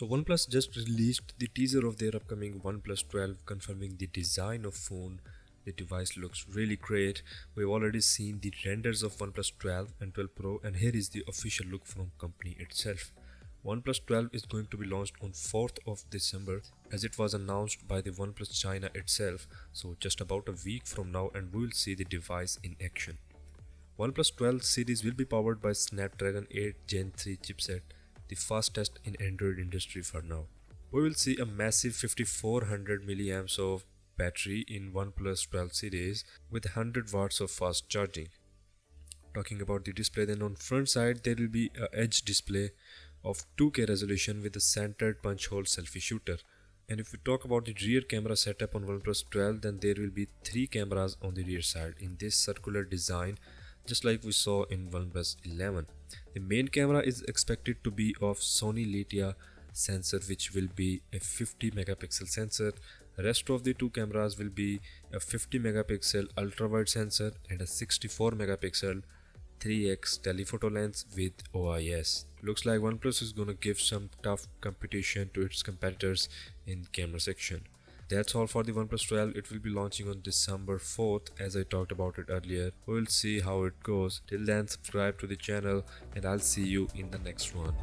So OnePlus just released the teaser of their upcoming OnePlus 12, confirming the design of phone. The device looks really great. We've already seen the renders of OnePlus 12 and 12 Pro, and here is the official look from company itself. OnePlus 12 is going to be launched on 4th of December as it was announced by the OnePlus China itself, so just about a week from now, and we will see the device in action. OnePlus 12 series will be powered by Snapdragon 8 Gen 3 chipset, the fastest in Android industry for now. We will see a massive 5400 mAh of battery in OnePlus 12 series with 100 watts of fast charging. Talking about the display, then on front side there will be a edge display of 2K resolution with a centered punch hole selfie shooter. And if we talk about the rear camera setup on OnePlus 12, then there will be 3 cameras on the rear side in this circular design, just like we saw in OnePlus 11. The main camera is expected to be of Sony Letia sensor, which will be a 50 megapixel sensor. The rest of the 2 cameras will be a 50 megapixel ultra wide sensor and a 64 megapixel 3x telephoto lens with OIS. Looks like OnePlus is gonna give some tough competition to its competitors in camera section. That's all for the OnePlus 12. It will be launching on December 4th as I talked about it earlier. We will see how it goes. Till then, subscribe to the channel and I'll see you in the next one.